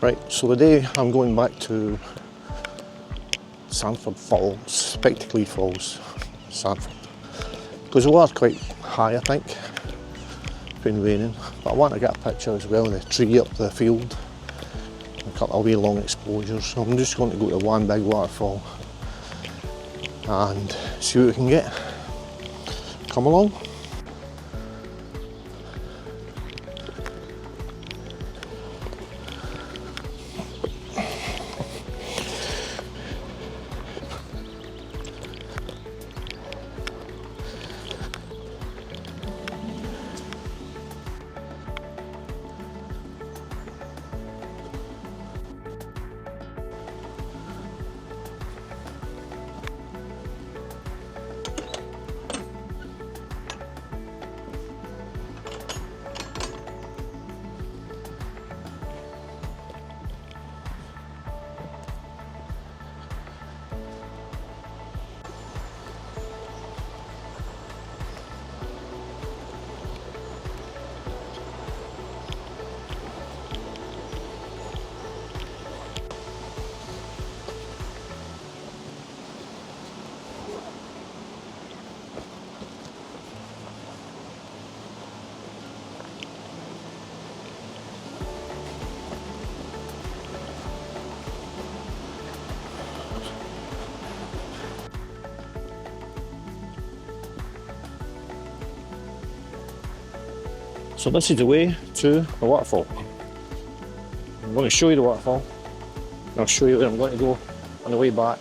Right, so today I'm going back to Sandford Falls, Spectical E Falls, Sandford. Because the water's quite high, I think. It's been raining, but I want to get a picture as well of the tree up the field. A couple of wee long exposures, so I'm just going to go to one big waterfall and see what we can get. Come along. So this is the way to the waterfall. I'm going to show you the waterfall, and I'll show you where I'm going to go on the way back.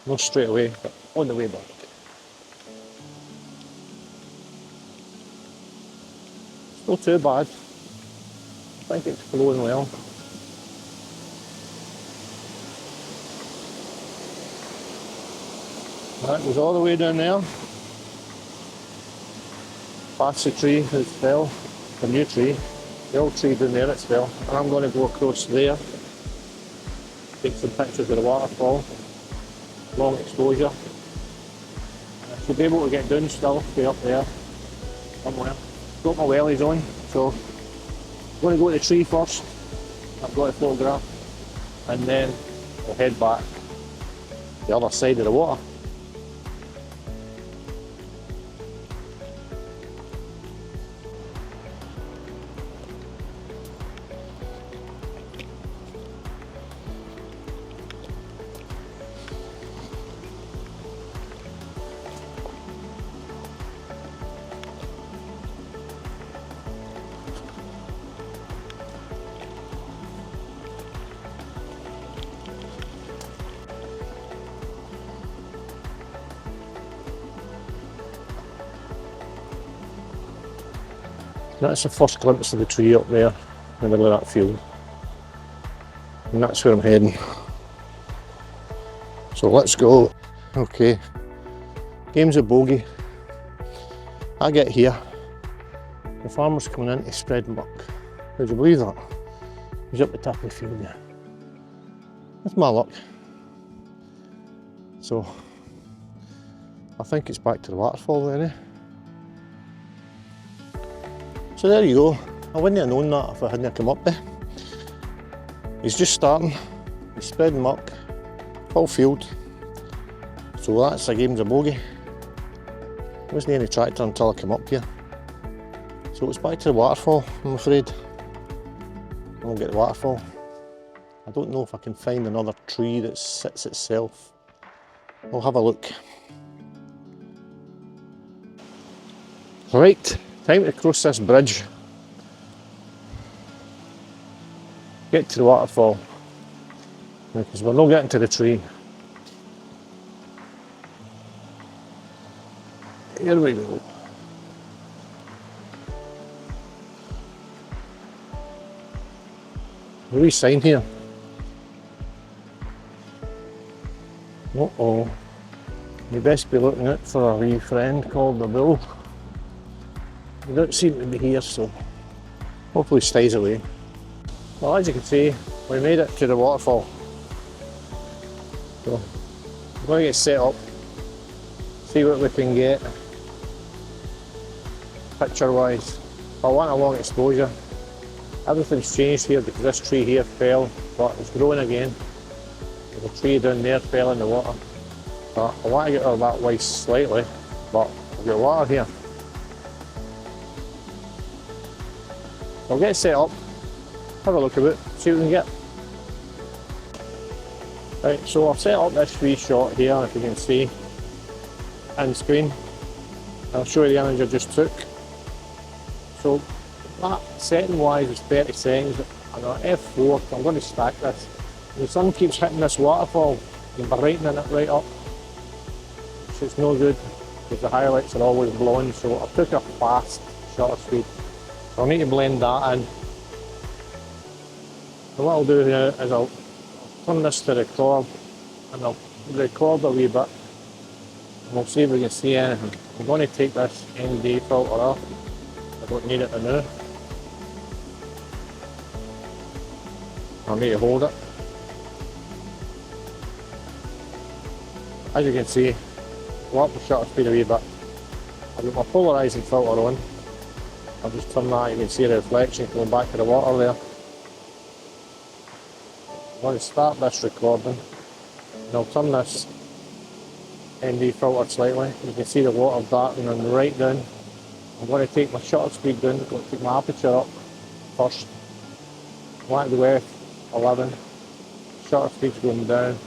Not straight away, but on the way back. It's not too bad. I think it's flowing well. That goes all the way down there. Past the tree that fell, the new tree, the old tree down there that's fell, and I'm going to go across there, take some pictures of the waterfall, long exposure. I should be able to get down still, be up there, somewhere. Got my wellies on, so I'm going to go to the tree first, I've got a photograph, and then I'll head back the other side of the water. That's the first glimpse of the tree up there in the middle of that field, and that's where I'm heading. So let's go. Okay, game's a bogey. I get here, the farmer's coming in to spread muck. Would you believe that? He's up the top of the field there. That's my luck. So I think it's back to the waterfall then, eh? So there you go. I wouldn't have known that if I hadn't come up there. He's just starting, he's spreading muck, full field. So that's the game's a bogey. There wasn't any tractor until I came up here. So it's back to the waterfall, I'm afraid. I won't get the waterfall. I don't know if I can find another tree that sits itself. I'll have a look. Right. Time to cross this bridge, get to the waterfall, because we're not getting to the tree. Here we go. A wee sign here. Uh-oh. You best be looking out for a wee friend called the bull. They don't seem to be here, so hopefully he stays away. Well, as you can see, we made it to the waterfall. So I'm going to get set up, see what we can get picture wise. I want a long exposure, Everything's changed here because this tree here fell, but it's growing again. The tree down there fell in the water. But I want to get rid of that waste slightly, but I've got water here. I'll get it set up, have a look at it, see what we can get. Right, so I've set up this wee shot here, if you can see, in screen. I'll show you the image I just took. So that setting wise is 30 seconds, and on F4 I'm going to stack this. The sun keeps hitting this waterfall and brightening it right up, so it's no good because the highlights are always blowing. So I took a fast shutter speed. I'll need to blend that in. So what I'll do here is I'll turn this to record, and I'll record a wee bit, and we'll see if we can see anything. I'm going to take this ND filter off. I don't need it now. I'll need to hold it. As you can see, I'll up the shutter speed a wee bit. I've got my polarising filter on. I'll just turn that, you can see the reflection going back to the water there. I'm going to start this recording, and I'll turn this ND filter slightly. You can see the water darkening right down. I'm going to take my shutter speed down, I'm going to take my aperture up first. I want it to go F11, shutter speed's going down.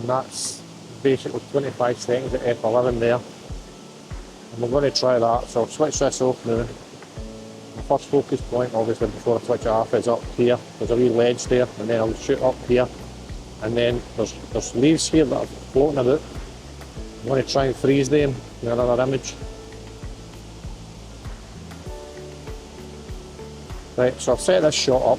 And that's basically 25 seconds at F11 there. And we're going to try that, so I'll switch this off now. My first focus point, obviously before I switch it off, is up here. There's a wee ledge there, and then I'll shoot up here. And then there's leaves here that are floating about. I'm going to try and freeze them in another image. Right, so I've set this shot up.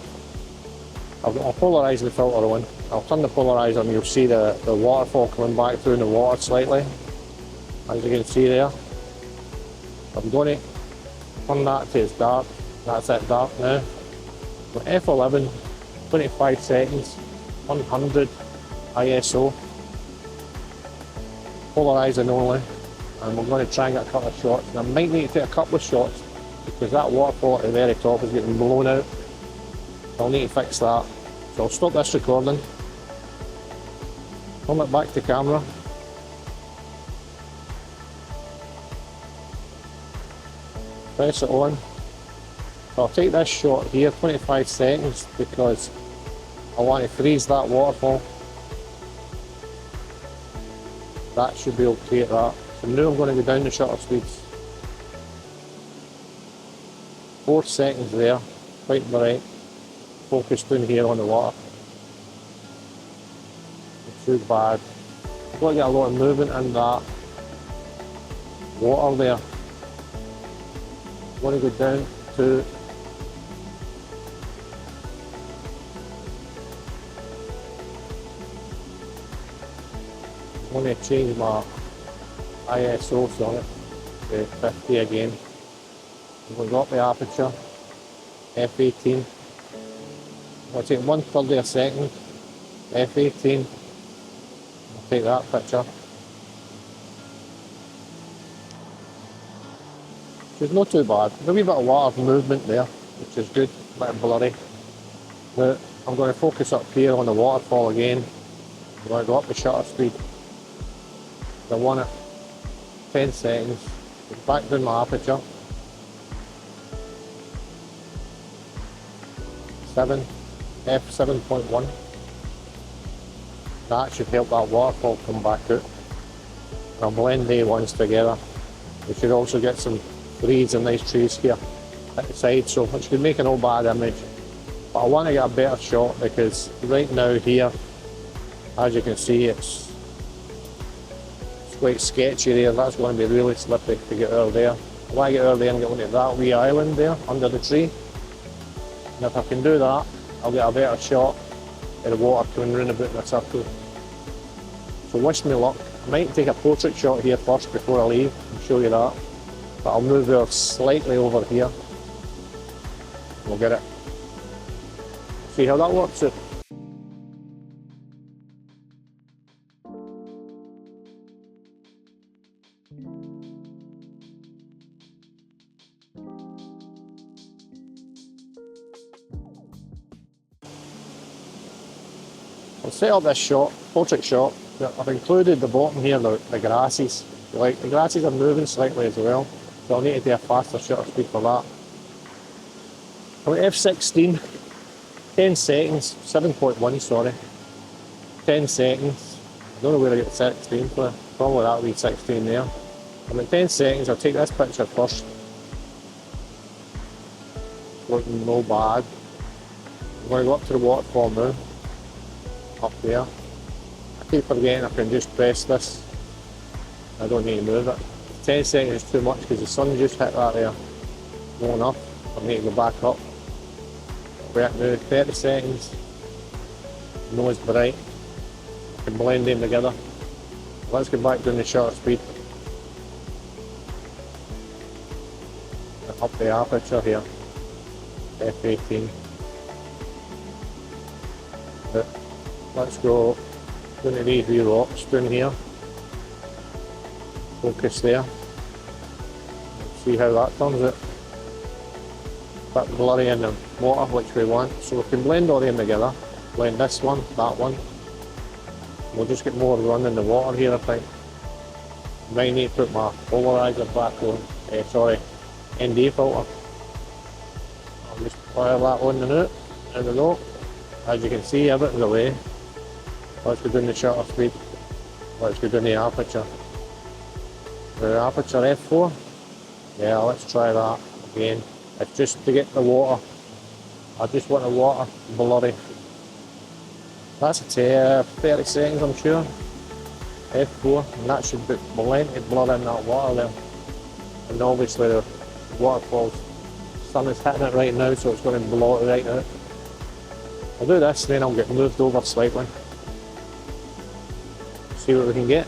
I've got my polarising filter on. I'll turn the polarizer and you'll see the waterfall coming back through in the water slightly, as you can see there. I'm going to turn that to its dark. That's it dark now. So F11, 25 seconds, 100 ISO. Polarising only, and we're going to try and get a couple of shots. And I might need to take a couple of shots because that waterfall at the very top is getting blown out. I'll need to fix that. So I'll stop this recording, turn it back to camera, press it on. So I'll take this shot here, 25 seconds, because I want to freeze that waterfall. That should be okay at that. So now I'm going to go down the shutter speeds. 4 seconds there, quite bright. Focus down here on the water. It's too bad. I've got to get a lot of movement in that water there. I'm going to go down to I'm going to change my ISO on it to 50 again. I'm going to go up the aperture, F18. I'm going to take 1/3 of a second, F18. I'll take that picture. Which is not too bad. There's a wee bit of water movement there, which is good, a bit blurry. Now I'm going to focus up here on the waterfall again. I'm going to go up the shutter speed. I want it 10 seconds, back down my aperture, 7, f7.1, that should help that waterfall come back out. I'll blend the ones together. We should also get some reeds and nice trees here at the side, so it should make an old bad image. But I want to get a better shot because right now here, as you can see, it's quite sketchy there. That's going to be really slippy to get out of there. I want to get out of there and get onto that wee island there under the tree. And if I can do that, I'll get a better shot of the water coming round about in a circle. So wish me luck. I might take a portrait shot here first before I leave and show you that. But I'll move her slightly over here. We'll get it. See how that works out. I'll set up this shot, portrait shot. I've included the bottom here, the grasses. Like, the grasses are moving slightly as well, so I'll need to do a faster shutter speed for that. I'm at f16, 10 seconds, 7.1 sorry, 10 seconds. I don't know where I get 16 for, probably that'll be 16 there. I'm at 10 seconds, I'll take this picture first. Looking no bad. I'm going to go up to the waterfall now, up there. I keep forgetting I can just press this. I don't need to move it. 10 seconds is too much because the sun just hit that there. No enough. I need to go back up. Wait now, 30 seconds. No, it's bright. I can blend them together. Let's get back down the shutter speed. Up the aperture here. F18. But let's go down to these wee rocks down here. Focus there. See how that turns out. A bit blurry in the water, which we want. So we can blend all them together. Blend this one, that one. We'll just get more run in the water here, I think. Might need to put my polarizer back on. Sorry, ND filter. I'll just fire that on and out. There we go. As you can see, everything's away. Let's go down the shutter speed. Let's go down the aperture. The aperture f4. Yeah, let's try that again. It's just to get the water. I just want the water blurry. That's a 30 seconds, I'm sure. F4, and that should be plenty blur in that water there. And obviously the waterfall's sun is hitting it right now, so it's going to blot it right out. I'll do this, then I'll get moved over slightly. See what we can get.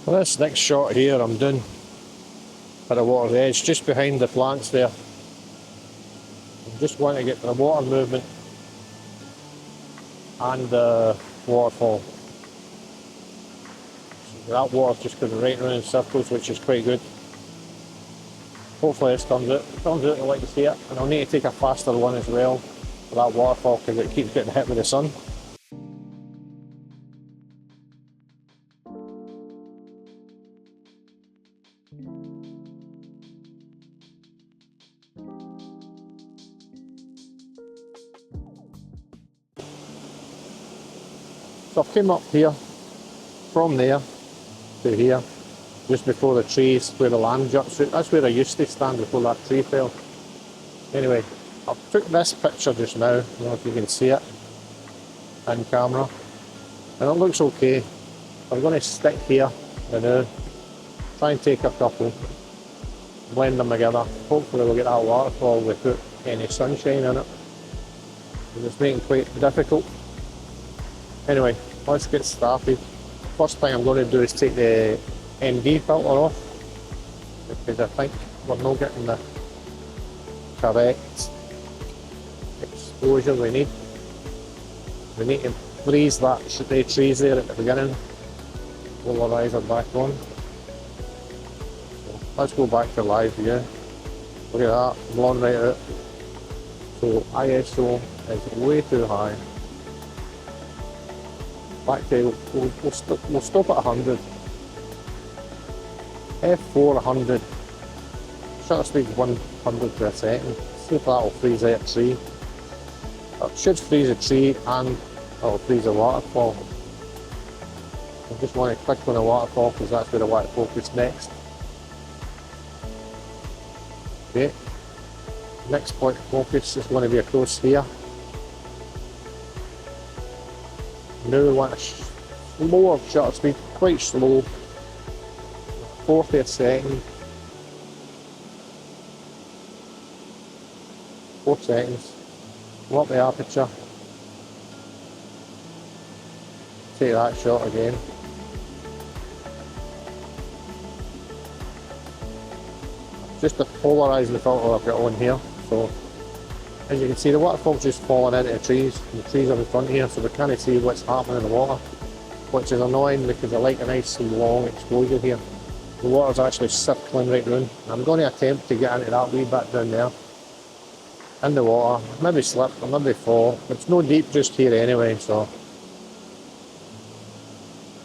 Well, this next shot here I'm doing at the water's edge, just behind the plants there. I just want to get the water movement and the waterfall. So that water's just going right around in circles, which is quite good. Hopefully this turns out like to see it, and I'll need to take a faster one as well for that waterfall because it keeps getting hit with the sun. So I've came up here, from there to here, just before the trees, where the land juts out. That's where I used to stand before that tree fell. Anyway, I took this picture just now, I don't know if you can see it in camera, and it looks okay. I'm going to stick here and try and take a couple, blend them together. Hopefully we'll get that waterfall without any sunshine in it. It's making it quite difficult. Anyway, let's get started. First thing I'm going to do is take the ND filter off, because I think we're not getting the correct exposure we need. We need to freeze the trees there at the beginning. Polarizer back on. So let's go back to live view. Look at that, blonde right out. So ISO is way too high. Back to, we'll stop at 100. F4 100. Shutter speed 100 per second. See if that'll freeze that tree. It should freeze a tree and it'll freeze a waterfall. I just want to click on the waterfall because that's where I want to focus next. Okay. Next point of focus is going to be across here. Now we want a slower shutter speed, quite slow, 40 a second, 4 seconds, go up the aperture, take that shot again. Just the polarising filter I've got on here, so as you can see the waterfall's just falling into the trees, and the trees are in front here, so we can't see what's happening in the water. which is annoying because I like a nice long exposure here. The water's actually circling right round. I'm going to attempt to get into that wee bit down there. In the water, maybe slip or maybe fall. It's no deep just here anyway, so.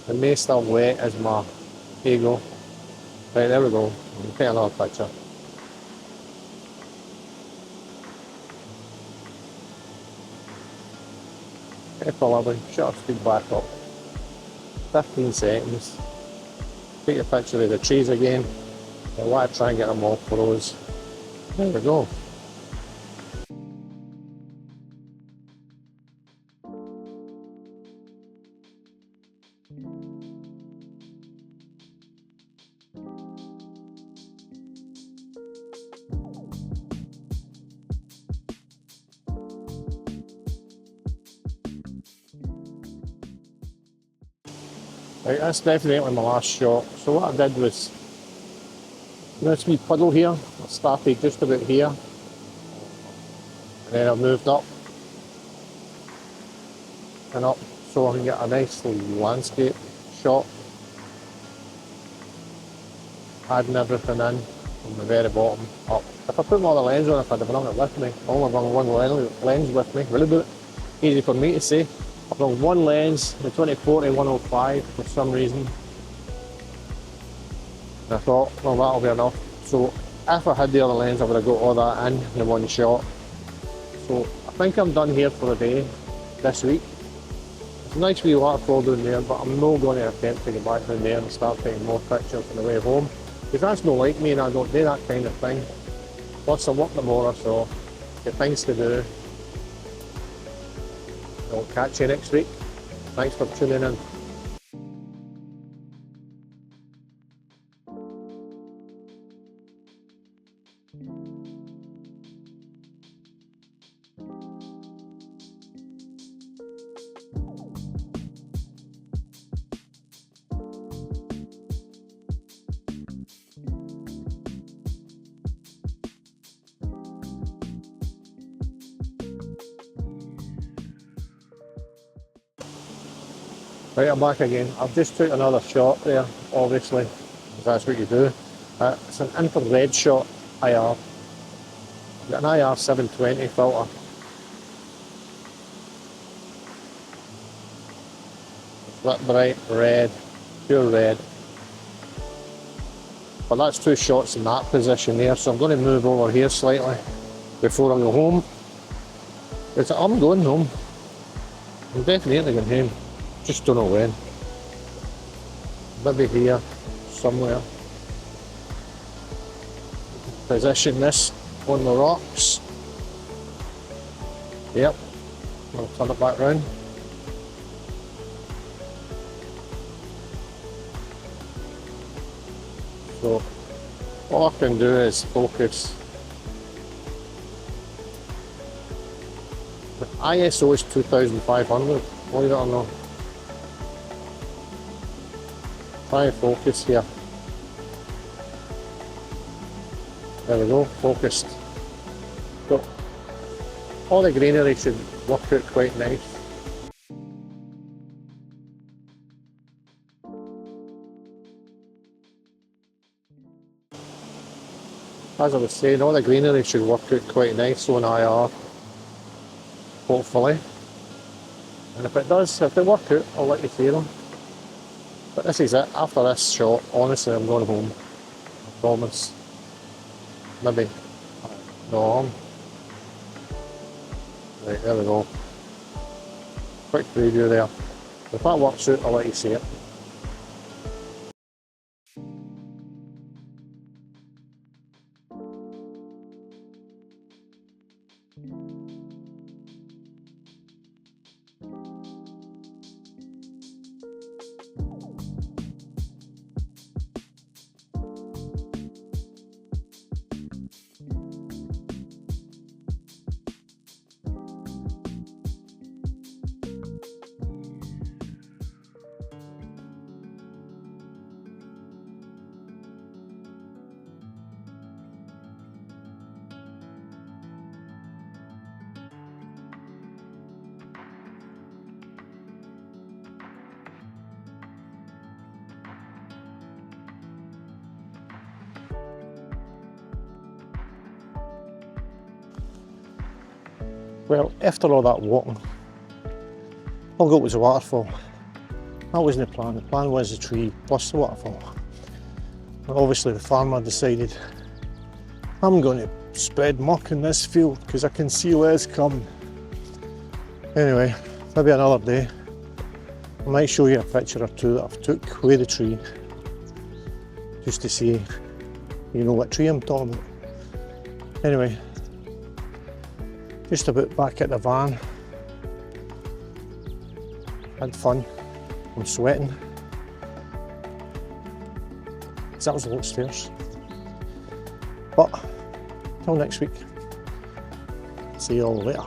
The may still wet as my ego. Right, there we go. I'll take another picture. F11, shutter speed back up. 15 seconds. Take a picture of the trees again. I want to try and get them all froze. There we go. Right, that's definitely my last shot. So what I did was, this wee puddle here, I started just about here, and then I moved up and up so I can get a nice landscape shot, adding everything in from the very bottom up. If I put my other lens on, if I'd have brought it with me, I only brought one lens with me, really bit easy for me to say. I've got one lens, the 2040-105 for some reason. And I thought, well, that'll be enough. So if I had the other lens, I would have got all that in one shot. So I think I'm done here for the day, this week. It's a nice wee waterfall down there, but I'm not going to attempt to get back down there and start taking more pictures on the way home. Because that's not like me and I don't do that kind of thing. Plus I work tomorrow, so get things to do. I'll catch you next week. Thanks for tuning in. Right, I'm back again. I've just took another shot there, obviously, because that's what you do. It's an infrared shot, IR. I've got an IR 720 filter. That bright red, pure red. But that's two shots in that position there, so I'm going to move over here slightly before I go home. I'm going home. I'm definitely going home. Just don't know when. Maybe here, somewhere. Position this on the rocks. Yep. I'll turn it back round. So all I can do is focus. The ISO is 2500, believe it or not. Try and focus here. There we go, focused. So all the greenery should work out quite nice. As I was saying, all the greenery should work out quite nice on IR, hopefully. And if it does, if they work out, I'll let you see them. But this is it. After this shot, honestly, I'm going home. I promise. Maybe. No. Right, there we go. Quick preview there. If that works out, I'll let you see it. Well, after all that walking, all I got was a waterfall. That wasn't the plan. The plan was the tree plus the waterfall. But obviously the farmer decided, I'm going to spread muck in this field because I can see Les coming. Anyway, maybe another day. I might show you a picture or two that I've took with the tree, just to see, you know what tree I'm talking about. Anyway, just about back at the van. Had fun. I'm sweating. That was a lot of stairs. But till next week. See you all later.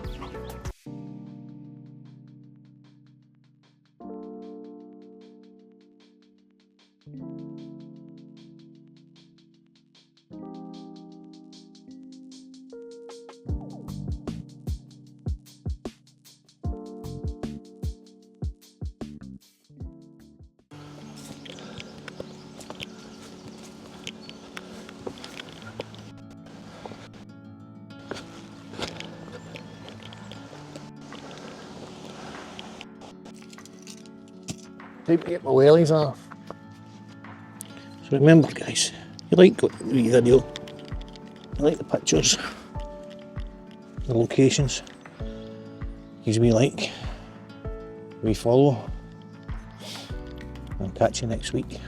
Time to get my wellies off. So remember guys, you like the video, you like the pictures, the locations, gives me like, we follow, and I'll catch you next week.